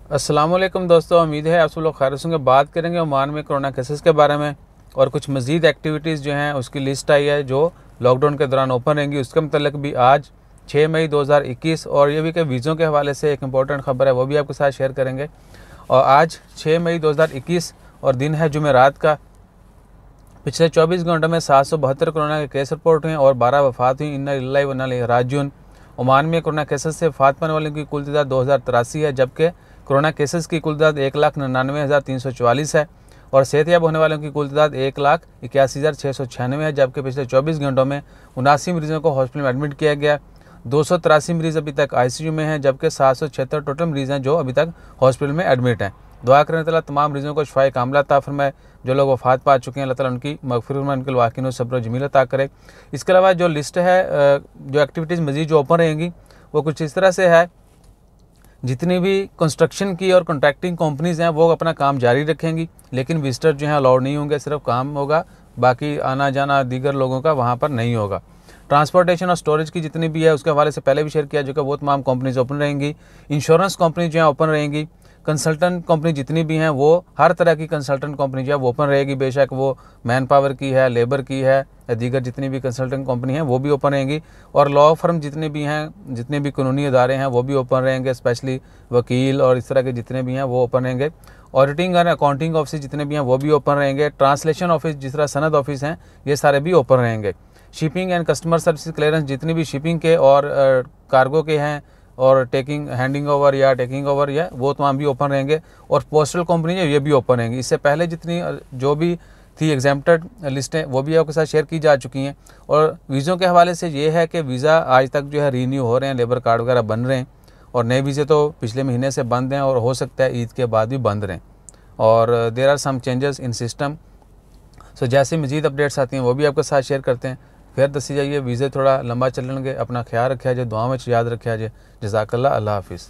अस्सलाम वालेकुम दोस्तों, उम्मीद है आप सब लोग खैर होंगे। बात करेंगे ओमान में कोरोना केसेस के बारे में और कुछ मज़ीद एक्टिविटीज़ जो हैं उसकी लिस्ट आई है जो लॉकडाउन के दौरान ओपन रहेंगी। उसके मतलब भी आज 6 मई 2021 और ये भी कि वीज़ों के हवाले से एक इम्पॉर्टेंट खबर है, वो भी आपके साथ शेयर करेंगे। और आज 6 मई 2021 और दिन है जुमेरात का। पिछले 24 घंटों में 772 कोरोना के केस रिपोर्ट हुए और 12 वफ़ात हुई। इन्ना लिल्लाहि व इन्ना इलैहि राजिऊन। ओमान में कोरोना केसेस से वफ़ात पाने वालों की कुल तादाद 2083 है, जबकि कोरोना केसेस की कुल तादाद 1,99,344 है और सेहतयाब होने वालों की कुल तादाद 1,81,696 है, जबकि पिछले 24 घंटों में 79 मरीजों को हॉस्पिटल में एडमिट किया गया। 283 मरीज़ अभी तक ICU में हैं, जबकि 776 टोटल मरीज़ हैं जो अभी तक हॉस्पिटल में एडमिट हैं। दुआ करें अल्लाह ताला तमाम मरीज़ों को शिफाए कामिला अता फरमाए। जो लोग वफ़ात पा चुके हैं अल्लाह ताला उनकी मग़फ़िरत में उनके वाक़ईन सब्र जमील अता करे। इसके अलावा जो लिस्ट है, जो एक्टिविटीज़ मज़ीद जो ओपन रहेंगी वो कुछ इस तरह से है। जितनी भी कंस्ट्रक्शन की और कॉन्ट्रैक्टिंग कंपनीज़ हैं वो अपना काम जारी रखेंगी, लेकिन विजिटर जो हैं अलाउड नहीं होंगे, सिर्फ काम होगा, बाकी आना जाना दीगर लोगों का वहाँ पर नहीं होगा। ट्रांसपोर्टेशन और स्टोरेज की जितनी भी है उसके हवाले से पहले भी शेयर किया, जो कि वो तमाम कंपनीज ओपन रहेंगी। इंश्योरेंस कंपनी जो है ओपन रहेंगी। कंसल्टेंट कंपनी जितनी भी हैं वो हर तरह की कंसल्टेंट कंपनी जो है वो ओपन रहेगी, बेशक वो मैन पावर की है, लेबर की है या दीगर जितनी भी कंसल्टेंट कंपनी हैं वो भी ओपन रहेंगी। और लॉ फर्म जितने भी हैं, जितने भी कानूनी अदारे हैं वो भी ओपन रहेंगे, स्पेशली वकील और इस तरह के जितने भी हैं वो ओपन रहेंगे। ऑडिटिंग और अकाउंटिंग ऑफिस जितने भी हैं वो भी ओपन रहेंगे। ट्रांसलेशन ऑफिस जिस तरह सनद ऑफिस हैं ये सारे भी ओपन रहेंगे। Shipping and customer service clearance जितनी भी शिपिंग के और कार्गो के हैं और हैंडिंग ओवर या टेकिंग ओवर या वो तमाम भी ओपन रहेंगे। और पोस्टल कंपनी है ये भी ओपन रहेंगी। इससे पहले जितनी जो भी थी एग्जेम्प्टेड लिस्टें वो भी आपके साथ शेयर की जा चुकी हैं। और वीज़ों के हवाले से ये है कि वीज़ा आज तक जो है रीन्यू हो रहे हैं, लेबर कार्ड वगैरह बन रहे हैं और नए वीज़े तो पिछले महीने से बंद हैं और हो सकता है ईद के बाद भी बंद रहें। और there are some changes in system. So जैसे मज़ीद अपडेट्स आती हैं वो भी आपके साथ शेयर करते हैं। फिर दसी जाइए वीज़े थोड़ा लंबा चलने, अपना ख्याल रखा जाए, दुआ में याद रखा जाए। जज़ाकल्लाह, अल्लाह हाफिज़।